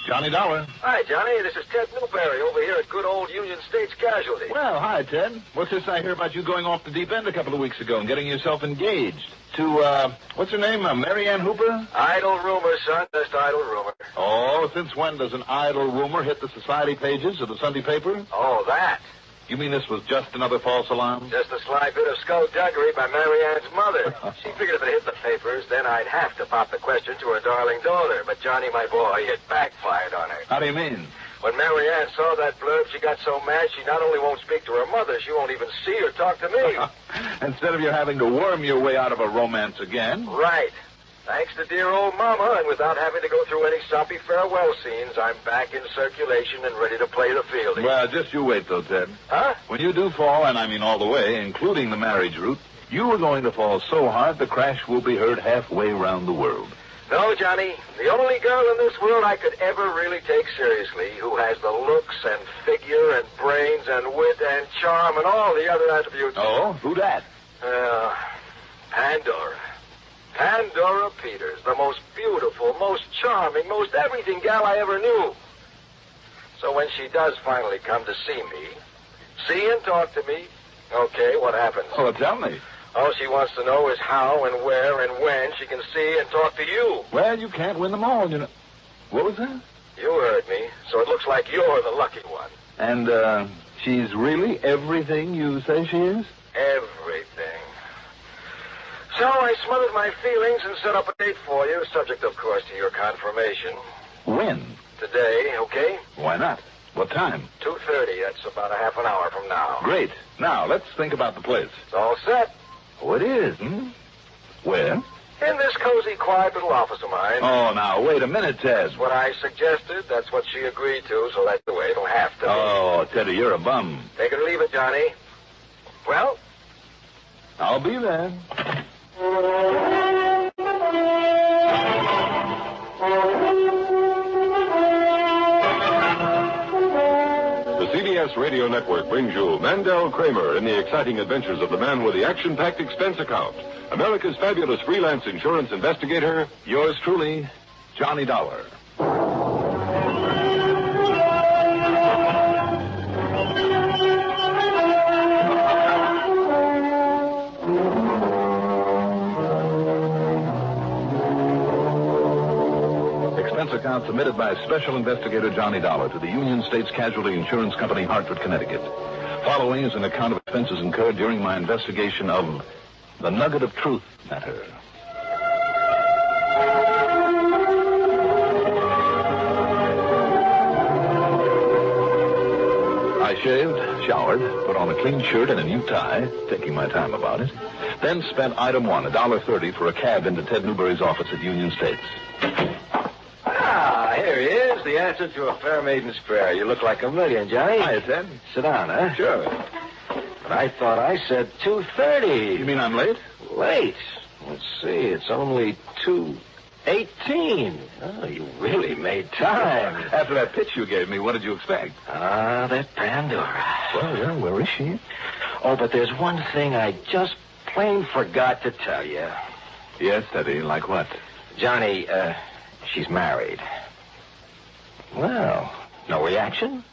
Johnny Dollar. Hi, Johnny. This is Ted Newberry over here at good old Union States Casualty. Well, hi, Ted. What's this I hear about you going off the deep end a couple of weeks ago and getting yourself engaged to, what's her name, Mary Ann Hooper? Idle rumor, son. Just idle rumor. Oh, since when does an idle rumor hit the society pages of the Sunday paper? Oh, that. You mean this was just another false alarm? Just a sly bit of skullduggery by Mary Ann's mother. She figured if it hit the papers, then I'd have to pop the question to her darling daughter. But Johnny, my boy, it backfired on her. How do you mean? When Mary Ann saw that blurb, she got so mad she not only won't speak to her mother, she won't even see or talk to me. Instead of you having to worm your way out of a romance again. Right. Thanks to dear old Mama, and without having to go through any soppy farewell scenes, I'm back in circulation and ready to play the field. Well, just you wait, though, Ted. Huh? When you do fall, and I mean all the way, including the marriage route, you are going to fall so hard the crash will be heard halfway around the world. No, Johnny. The only girl in this world I could ever really take seriously, who has the looks and figure and brains and wit and charm and all the other attributes. Oh, who that? Pandora. Pandora Peters, the most beautiful, most charming, most everything gal I ever knew. So when she does finally come to see and talk to me, okay, what happens? Oh, tell me. All she wants to know is how and where and when she can see and talk to you. Well, you can't win them all, you know. What was that? You heard me, so it looks like you're the lucky one. And, she's really everything you say she is? Everything. So I smothered my feelings and set up a date for you, subject, of course, to your confirmation. When? Today, okay? Why not? What time? 2:30. That's about a half an hour from now. Great. Now, let's think about the place. It's all set. Oh, it is, hmm? Where? In this cozy, quiet little office of mine. Oh, now, wait a minute, Ted. That's what I suggested. That's what she agreed to, so that's the way it'll have to be. Oh, Teddy, you're a bum. Take it or leave it, Johnny. Well? I'll be there. The CBS Radio Network brings you Mandel Kramer in the exciting adventures of the man with the action-packed expense account. America's fabulous freelance insurance investigator. Yours truly, Johnny Dollar. Account submitted by Special Investigator Johnny Dollar to the Union States Casualty Insurance Company, Hartford, Connecticut. Following is an account of expenses incurred during my investigation of the Nugget of Truth matter. I shaved, showered, put on a clean shirt and a new tie, taking my time about it, then spent item one, $1.30 for a cab into Ted Newberry's office at Union States. Here he is, the answer to a fair maiden's prayer. You look like a million, Johnny. Hiya, Ted. Sit down, huh? Sure. But I thought I said 2:30. You mean I'm late? Late? Let's see, it's only 2:18. Oh, you really made time. After that pitch you gave me, what did you expect? That Pandora. Well, where is she? Oh, but there's one thing I just plain forgot to tell you. Yes, Teddy, like what? Johnny, she's married. Well, no reaction?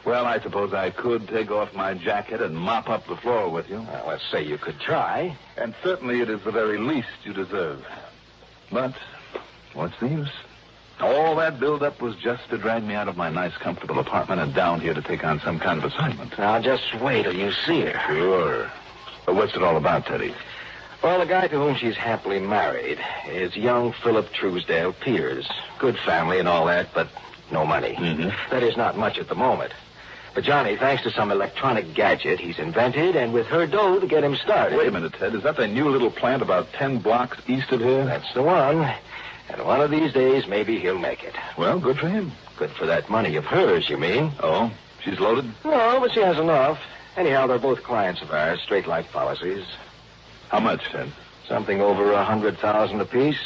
Well, I suppose I could take off my jacket and mop up the floor with you. Well, let's say you could try. And certainly it is the very least you deserve. But what's the use? All that build-up was just to drag me out of my nice, comfortable apartment and down here to take on some kind of assignment. Now, just wait till you see her. Sure. But what's it all about, Teddy? Well, the guy to whom she's happily married is young Philip Truesdale Peters. Good family and all that, but no money. Mm-hmm. That is, not much at the moment. But, Johnny, thanks to some electronic gadget he's invented, and with her dough to get him started... Wait a minute, Ted. Is that the new little plant about 10 blocks east of here? That's the one. And one of these days, maybe he'll make it. Well, good for him. Good for that money of hers, you mean? Oh, she's loaded? No, but she has enough. Anyhow, they're both clients of ours, straight life policies. How much, Ted? Something over $100,000 apiece.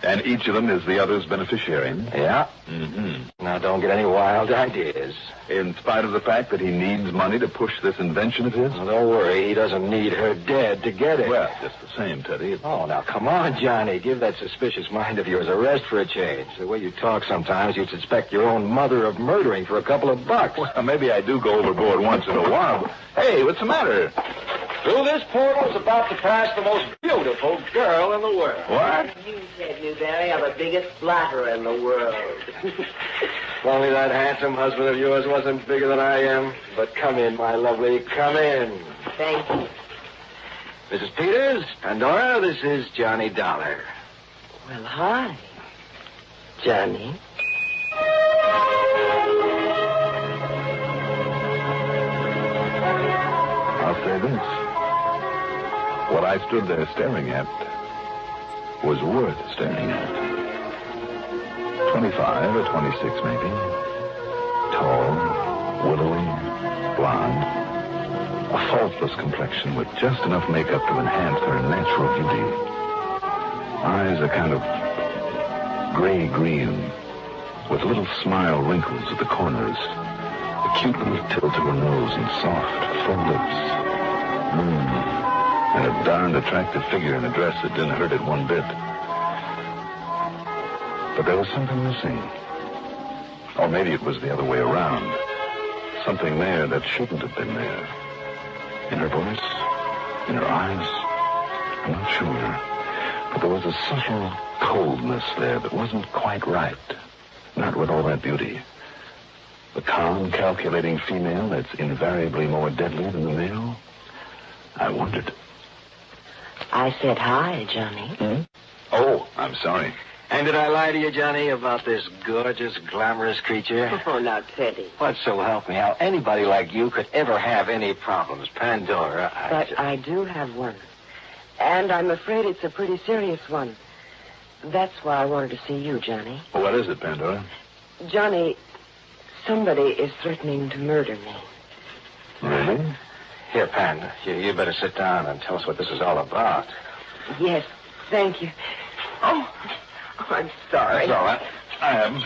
And each of them is the other's beneficiary? Yeah. Mm-hmm. Now, don't get any wild ideas. In spite of the fact that he needs money to push this invention of his? Well, don't worry. He doesn't need her dead to get it. Well, just the same, Teddy. Oh, now, come on, Johnny. Give that suspicious mind of yours a rest for a change. The way you talk sometimes, you'd suspect your own mother of murdering for a couple of bucks. Well, maybe I do go overboard once in a while. Hey, what's the matter? Through this portal is about to pass the most beautiful girl in the world. What? You said, Newberry, I'm the biggest flatterer in the world. If only that handsome husband of yours wasn't bigger than I am. But come in, my lovely, come in. Thank you. Mrs. Peters, Pandora, this is Johnny Dollar. Well, hi, Johnny. I'll say this. What I stood there staring at was worth staring at. 25 or 26, maybe. Tall, willowy, blonde. A faultless complexion with just enough makeup to enhance her natural beauty. Eyes a kind of gray-green, with little smile wrinkles at the corners. A cute little tilt to her nose and soft, full lips. And a darned attractive figure in a dress that didn't hurt it one bit. But there was something missing. Or maybe it was the other way around. Something there that shouldn't have been there. In her voice, in her eyes, I'm not sure. But there was a subtle coldness there that wasn't quite right. Not with all that beauty. The calm, calculating female that's invariably more deadly than the male. I wondered. I said hi, Johnny. Oh, I'm sorry. And did I lie to you, Johnny, about this gorgeous, glamorous creature? Oh, now, Teddy. What, so help me, how anybody like you could ever have any problems? Pandora, I do have one. And I'm afraid it's a pretty serious one. That's why I wanted to see you, Johnny. What is it, Pandora? Johnny, somebody is threatening to murder me. Really? Here, Pan, you better sit down and tell us what this is all about. Yes, thank you. Oh, I'm sorry. That's all right. I am.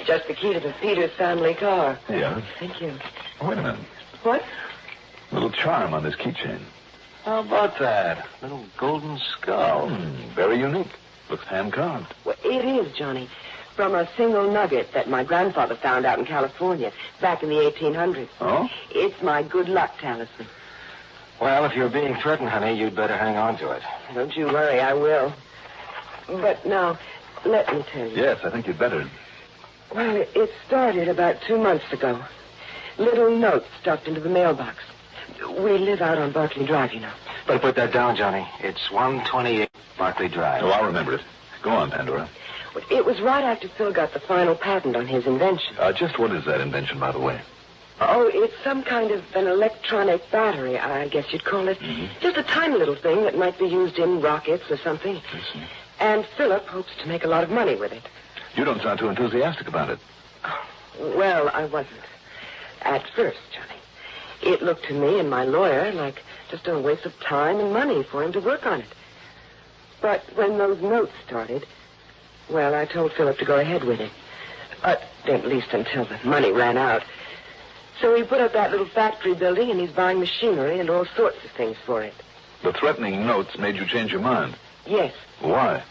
Just the key to the Peters family car. Yeah. Thank you. Wait a minute. What? Little charm on this keychain. How about that? Little golden skull. Very unique. Looks hand-carved. Well, it is, Johnny. From a single nugget that my grandfather found out in California back in the 1800s. Oh? It's my good luck talisman. Well, if you're being threatened, honey, you'd better hang on to it. Don't you worry, I will. But now, let me tell you. Yes, I think you'd better. Well, it started about 2 months ago. Little notes stuffed into the mailbox. We live out on Barclay Drive, you know. Better put that down, Johnny. It's 128 Barclay Drive. Oh, I'll remember it. Go on, Pandora. It was right after Phil got the final patent on his invention. Just what is that invention, by the way? Oh, it's some kind of an electronic battery, I guess you'd call it. Just a tiny little thing that might be used in rockets or something. I see. And Philip hopes to make a lot of money with it. You don't sound too enthusiastic about it. Well, I wasn't. At first, Johnny. It looked to me and my lawyer like just a waste of time and money for him to work on it. But when those notes started, well, I told Philip to go ahead with it. At least until the money ran out. So he put up that little factory building, and he's buying machinery and all sorts of things for it. The threatening notes made you change your mind. Yes. Why?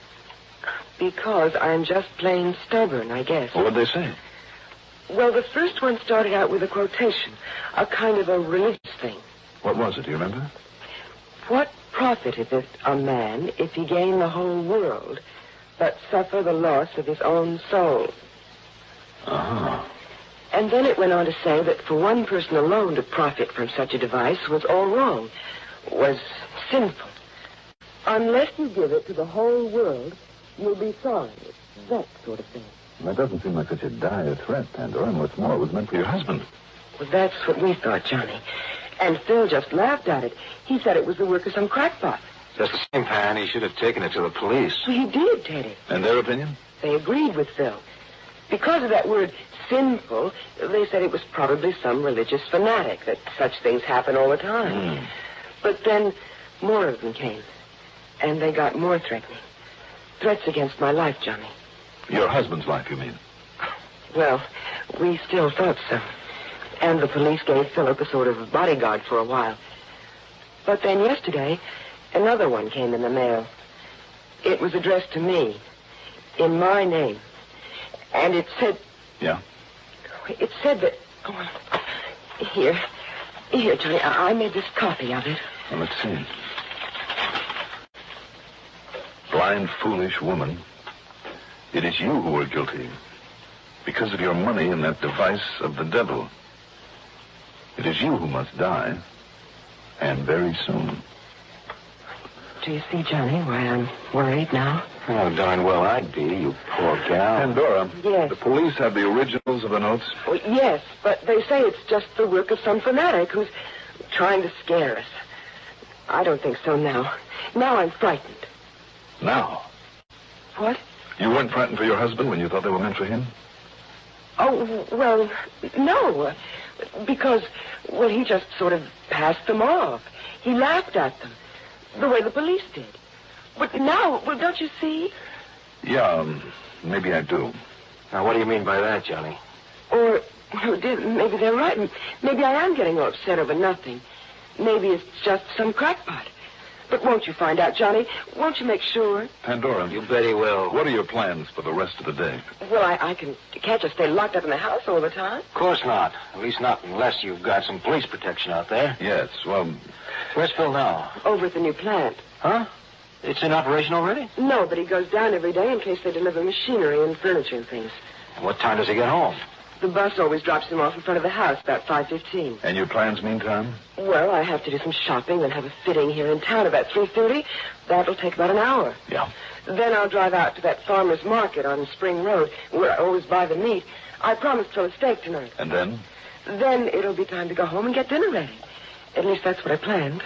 Because I'm just plain stubborn, I guess. What did they say? Well, the first one started out with a quotation, a kind of a religious thing. What was it? Do you remember? What profiteth it a man if he gain the whole world, but suffer the loss of his own soul? Uh-huh. And then it went on to say that for one person alone to profit from such a device was all wrong, was sinful. Unless you give it to the whole world, you'll be sorry. That sort of thing. That doesn't seem like such a dire threat, Pandora. And what's more, it was meant for your husband. Well, that's what we thought, Johnny. And Phil just laughed at it. He said it was the work of some crackpot. Just the same, Pan. He should have taken it to the police. Well, he did, Teddy. And their opinion? They agreed with Phil. Because of that word sinful, they said it was probably some religious fanatic, that such things happen all the time. But then more of them came, and they got more threatening. threats against my life, Johnny. Your husband's life, you mean? Well, we still thought so. And the police gave Philip a sort of bodyguard for a while. But then yesterday, another one came in the mail. It was addressed to me, in my name. And it said... Yeah? It said that... Oh, here, Johnny, I made this copy of it. Well, let's see. Blind, foolish woman. It is you who are guilty. Because of your money and that device of the devil. It is you who must die. And very soon. Do you see, Johnny, why I'm worried now? Oh, darn well I'd be, you poor gal. Pandora. Yes. The police have the originals of the notes? Well, yes, but they say it's just the work of some fanatic who's trying to scare us. I don't think so now. Now I'm frightened. Now? What? You weren't frightened for your husband when you thought they were meant for him? Oh, well, no. Because, well, he just sort of passed them off. He laughed at them. The way the police did. But now, well, don't you see? Yeah, maybe I do. Now, what do you mean by that, Johnny? Or, maybe they're right. Maybe I am getting all upset over nothing. Maybe it's just some crackpot. But won't you find out, Johnny? Won't you make sure? Pandora. You bet he will. What are your plans for the rest of the day? Well, I can't just stay locked up in the house all the time. Of course not. At least not unless you've got some police protection out there. Yes, well... Where's Phil now? Over at the new plant. Huh? It's in operation already? No, but he goes down every day in case they deliver machinery and furniture and things. And what time does he get home? The bus always drops him off in front of the house about 5:15. And your plans meantime? Well, I have to do some shopping, then have a fitting here in town about 3:30. That'll take about an hour. Yeah. Then I'll drive out to that farmer's market on Spring Road, where I always buy the meat. I promised Phil a steak tonight. And then? Then it'll be time to go home and get dinner ready. At least that's what I planned.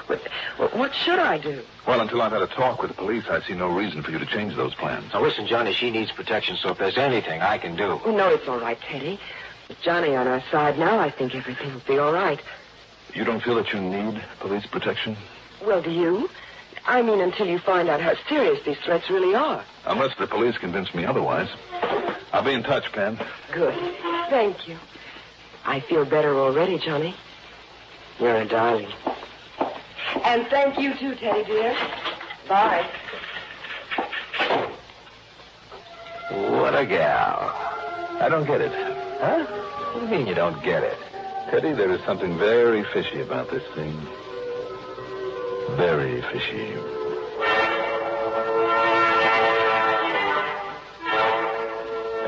What should I do? Well, until I've had a talk with the police, I see no reason for you to change those plans. Now, listen, Johnny, she needs protection, so if there's anything I can do... Oh, no, it's all right, Teddy. With Johnny on our side now, I think everything will be all right. You don't feel that you need police protection? Well, do you? I mean, until you find out how serious these threats really are. Unless the police convince me otherwise. I'll be in touch, Pan. Good. Thank you. I feel better already, Johnny. You're a darling. And thank you, too, Teddy, dear. Bye. What a gal. I don't get it. Huh? What do you mean you don't get it? Teddy, there is something very fishy about this thing. Very fishy.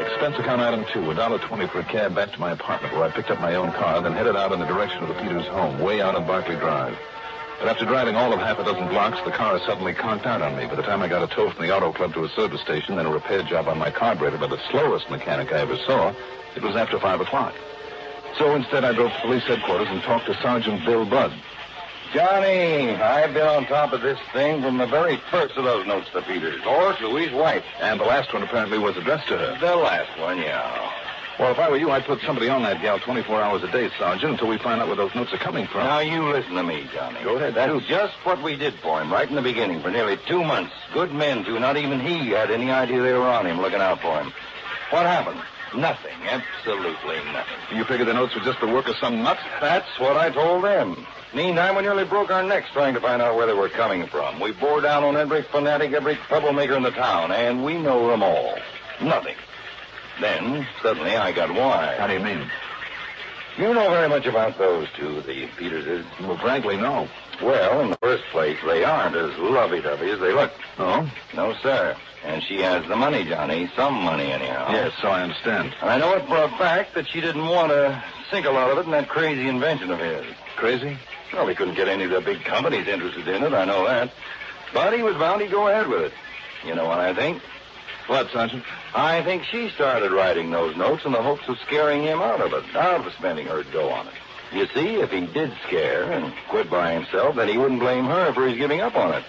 Expense account item 2, $1.20 for a cab back to my apartment where I picked up my own car, then headed out in the direction of the Peters home, way out on Barclay Drive. But after driving all of half a dozen blocks, the car suddenly conked out on me. By the time I got a tow from the auto club to a service station, then a repair job on my carburetor by the slowest mechanic I ever saw, it was after 5 o'clock. So instead, I drove to police headquarters and talked to Sergeant Bill Budd. Johnny, I've been on top of this thing from the very first of those notes to Peters, or to his wife. And the last one apparently was addressed to her. The last one, yeah. Well, if I were you, I'd put somebody on that gal 24 hours a day, Sergeant, until we find out where those notes are coming from. Now, you listen to me, Johnny. Go ahead, That's shoot. just what we did for him right in the beginning for nearly 2 months. Good men, too. Not even he had any idea they were on him, looking out for him. What happened? Nothing. Absolutely nothing. You figured the notes were just the work of some nut? That's what I told them. Meantime, we nearly broke our necks trying to find out where they were coming from. We bore down on every fanatic, every troublemaker in the town, and we know them all. Nothing. Then, suddenly, I got wise. How do you mean? You know very much about those two, the Peterses. Well, frankly, no. Well, in the first place, they aren't as lovey-dovey as they look. Oh? No, sir. And she has the money, Johnny. Some money, anyhow. Yes, so I understand. And I know it for a fact that she didn't want to sink a lot of it in that crazy invention of his. Crazy? Well, he couldn't get any of the big companies interested in it, I know that. But he was bound he'd go ahead with it. You know what I think? What, Sergeant? I think she started writing those notes in the hopes of scaring him out of it, out of spending her dough on it. You see, if he did scare and quit by himself, then he wouldn't blame her for his giving up on it.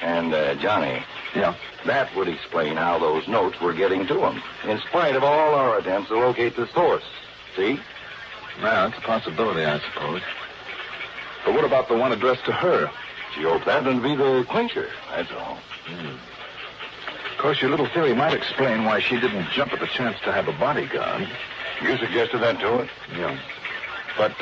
And, Johnny... Yeah? That would explain how those notes were getting to him, in spite of all our attempts to locate the source. See? Well, it's a possibility, I suppose. But what about the one addressed to her? She hoped that would be the clincher, that's all. course, your little theory might explain why she didn't jump at the chance to have a bodyguard. You suggested that to her? Yeah. But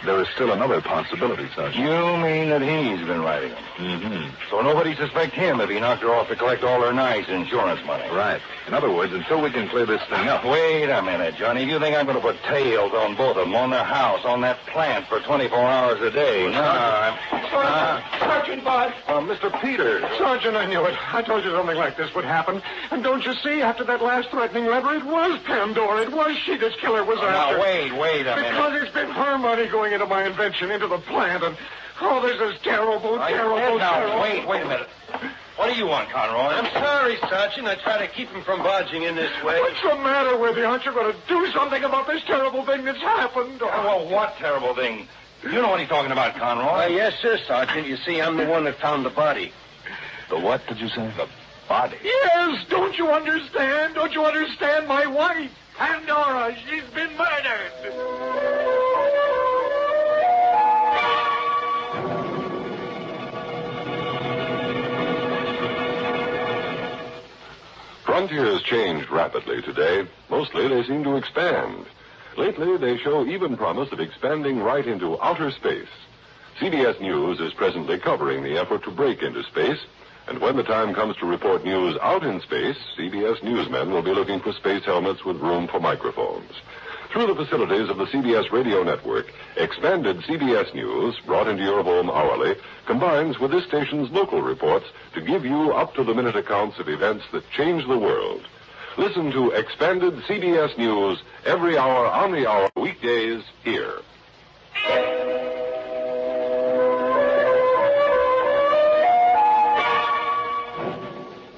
there is still another possibility, Sergeant. You mean that he's been writing them? Mm-hmm. So nobody suspect him if he knocked her off to collect all her nice insurance money? Right. In other words, until we can clear this thing up. Wait a minute, Johnny. Do you think I'm going to put tails on both of them, on their house, on that plant for 24 hours a day? No, Sergeant Bud. Mr. Peters. Sergeant, I knew it. I told you something like this would happen. And don't you see, after that last threatening letter, it was Pandora. It was she this killer was after. Now, wait a minute. Because it's been her money going into my invention, into the plant, and, this is terrible. Now, wait a minute. What do you want, Conroy? I'm sorry, Sergeant. I try to keep him from barging in this way. What's the matter with you? Aren't you going to do something about this terrible thing that's happened? Well, what terrible thing? You know what he's talking about, Conroy. Yes, sir, Sergeant. You see, I'm the one that found the body. The what, did you say? The body? Yes, don't you understand? Don't you understand? My wife, Pandora, she's been murdered. Frontiers changed rapidly today. Mostly they seem to expand. Lately, they show even promise of expanding right into outer space. CBS News is presently covering the effort to break into space, and when the time comes to report news out in space, CBS newsmen will be looking for space helmets with room for microphones. Through the facilities of the CBS Radio Network, expanded CBS News, brought into your home hourly, combines with this station's local reports to give you up-to-the-minute accounts of events that change the world. Listen to expanded CBS News every hour on the hour, weekdays, here.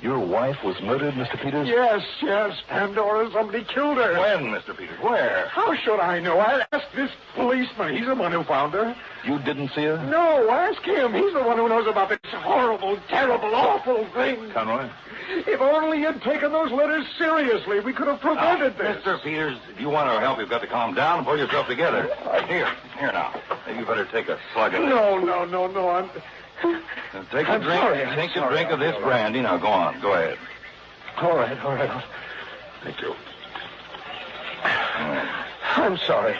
Your wife was murdered, Mr. Peters? Yes, Pandora. Somebody killed her. When, Mr. Peters? Where? How should I know? I asked this policeman. He's the one who found her. You didn't see her? No, ask him. He's the one who knows about this horrible, terrible, awful thing. Conroy? If only you'd taken those letters seriously, we could have prevented this. Mr. Peters, if you want our help, you've got to calm down and pull yourself together. Here now. Maybe you better take a slug of this. No. Take a drink. Sorry. Take a drink of this brandy. Now, go on. Go ahead. All right. Thank you. I'm sorry.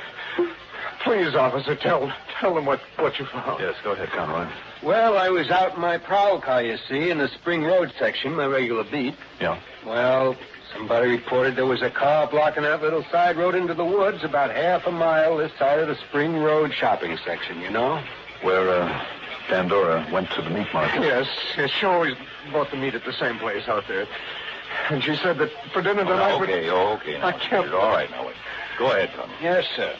Please, officer, tell them what you found. Yes, go ahead, Conroy. Well, I was out in my prowl car, you see, in the Spring Road section, my regular beat. Yeah. Well, somebody reported there was a car blocking that little side road into the woods about half a mile this side of the Spring Road shopping section, you know? Where, Pandora went to the meat market. Yes, she always bought the meat at the same place out there. And she said that for dinner tonight... Okay. Now, I can't... All right, now, wait. Go ahead, Tom. Yes, sir.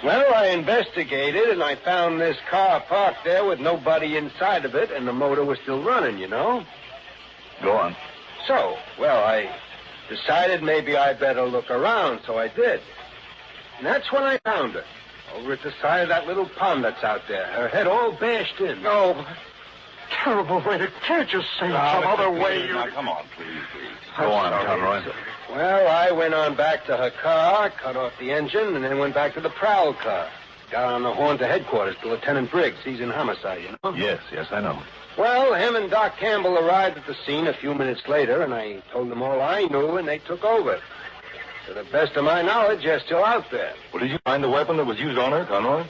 Well, I investigated, and I found this car parked there with nobody inside of it, and the motor was still running, you know? Go on. So, well, I decided maybe I'd better look around, so I did. And that's when I found her. Over at the side of that little pond that's out there. Her head all bashed in. No. Terrible way to... Can't you say some other way? Now, come on, please. Go on, Conroy. Well, I went on back to her car, cut off the engine, and then went back to the prowl car. Got on the horn to headquarters to Lieutenant Briggs. He's in homicide, you know? Yes, I know. Well, him and Doc Campbell arrived at the scene a few minutes later, and I told them all I knew, and they took over. To the best of my knowledge, they're still out there. Well, did you find the weapon that was used on her, Conroy?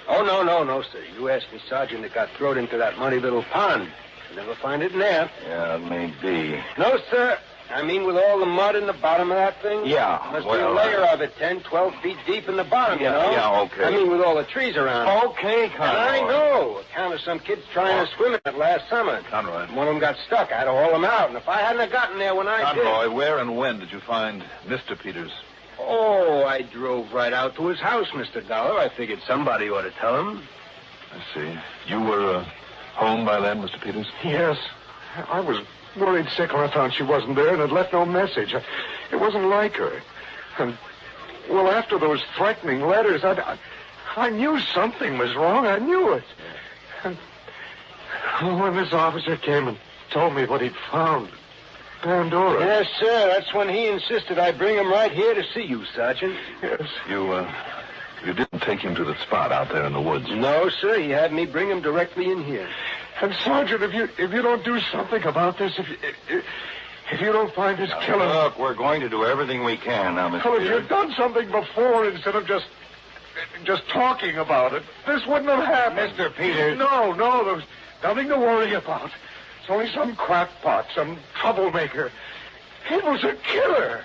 Oh, no, sir. You asked me, Sergeant, it got thrown into that muddy little pond. You'll never find it in there. Yeah, it may be. No, sir. I mean, with all the mud in the bottom of that thing? Yeah. Must be a layer of it 10, 12 feet deep in the bottom, you know? Yeah, okay. I mean, with all the trees around it. Okay, Conroy. And I know. Account of some kids trying to swim in it last summer. Conroy. One of them got stuck. I had to haul him out. And if I hadn't have gotten there when I did... Conroy, where and when did you find Mr. Peters? Oh, I drove right out to his house, Mr. Dollar. I figured somebody ought to tell him. I see. You were home by then, Mr. Peters? Yes. I was worried sick when I found she wasn't there and had left no message. It wasn't like her. And, well, after those threatening letters, I knew something was wrong. I knew it. And when this officer came and told me what he'd found, Pandora. Yes, sir. That's when he insisted I bring him right here to see you, Sergeant. Yes. You didn't take him to the spot out there in the woods? No, sir. He had me bring him directly in here. And, Sergeant, if you don't do something about this, If you don't find this killer... Look, we're going to do everything we can now, Mr. Well, if Peters. you'd done something before instead of just talking about it, this wouldn't have happened. Mr. Peters. No, there's nothing to worry about. It's only some crackpot, some troublemaker. It was a killer.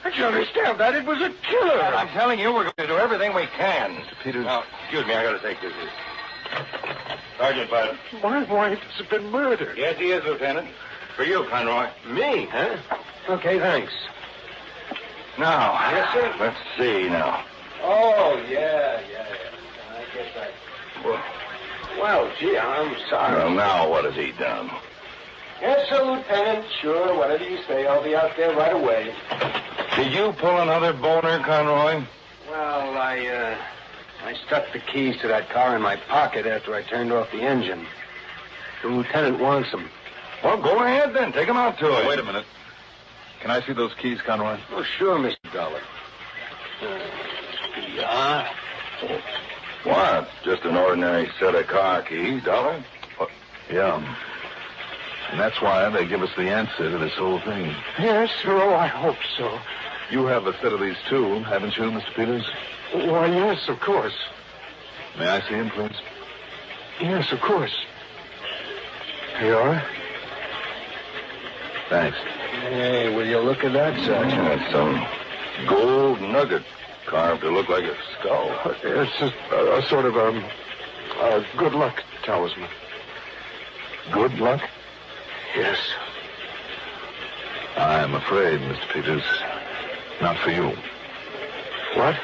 Don't you understand that? It was a killer. I'm telling you, we're going to do everything we can. Mr. Peters. Now, excuse me, I got to take this. Sergeant Bud. My wife has been murdered. Yes, he is, Lieutenant. For you, Conroy. Me, huh? Okay, thanks. Now. Yes, sir? Let's see now. Oh, yeah. I guess Well, gee, I'm sorry. Well, now what has he done? Yes, sir, Lieutenant. Sure, whatever you say, I'll be out there right away. Did you pull another boner, Conroy? Well, I stuck the keys to that car in my pocket after I turned off the engine. The lieutenant wants them. Well, go ahead then. Take him out to it. Wait a minute. Can I see those keys, Conroy? Oh, sure, Mr. Dollar. Yeah. What? Just an ordinary set of car keys, Dollar? Yeah. And that's why they give us the answer to this whole thing. Yes, sir. Oh, I hope so. You have a set of these, too, haven't you, Mr. Peters? Why, yes, of course. May I see him, please? Yes, of course. Here you are. Thanks. Hey, will you look at that, Sergeant? That's some gold nugget carved to look like a skull. It's a sort of a good luck talisman. Good luck? Yes. I'm afraid, Mr. Peters, not for you. What?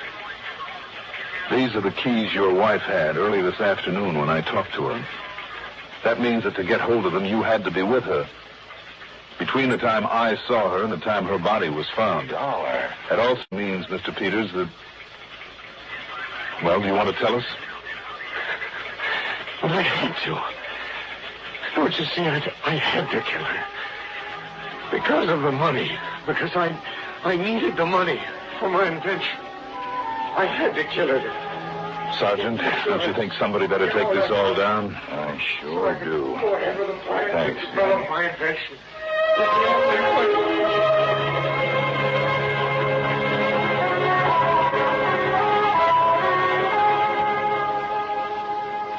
These are the keys your wife had early this afternoon when I talked to her. That means that to get hold of them, you had to be with her. Between the time I saw her and the time her body was found. Dollar. That also means, Mr. Peters, that... Well, do you want to tell us? Well, I had to. Don't you see, I had to kill her. Because of the money. Because I needed the money for my invention. I had to kill her. Sergeant, don't you think somebody better take this all down? I sure do. Go ahead with the plan. Thanks. Develop my invention.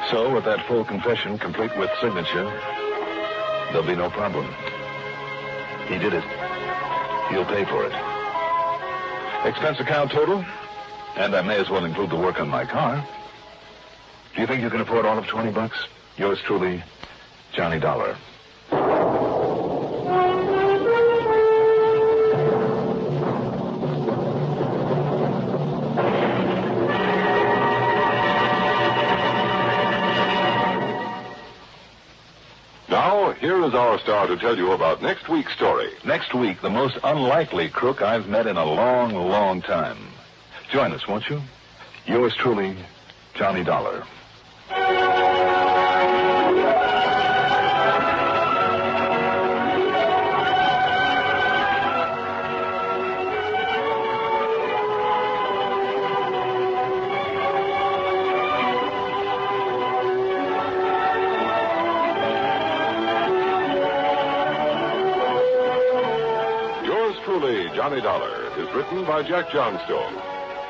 So, with that full confession, complete with signature, there'll be no problem. He did it. He'll pay for it. Expense account total, and I may as well include the work on my car. Do you think you can afford all of $20? Yours truly, Johnny Dollar. Now, here is our star to tell you about next week's story. Next week, the most unlikely crook I've met in a long, long time. Join us, won't you? Yours truly, Johnny Dollar. Johnny Dollar is written by Jack Johnstone.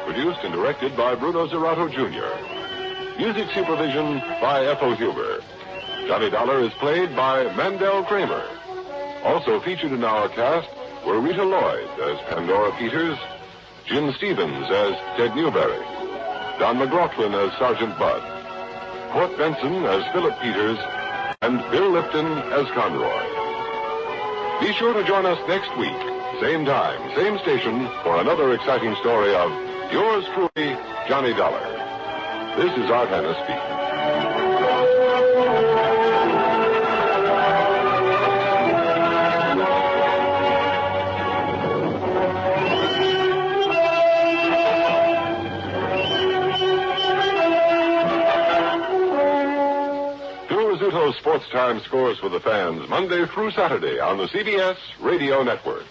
Produced and directed by Bruno Zerato Jr. Music supervision by Ethel Huber. Johnny Dollar is played by Mandel Kramer. Also featured in our cast were Rita Lloyd as Pandora Peters, Jim Stevens as Ted Newberry, Don McLaughlin as Sergeant Bud, Court Benson as Philip Peters, and Bill Lipton as Conroy. Be sure to join us next week. Same time, same station, for another exciting story of yours truly, Johnny Dollar. This is Art Hanna speaking. Rizzuto's Sports Time scores for the fans Monday through Saturday on the CBS Radio Network.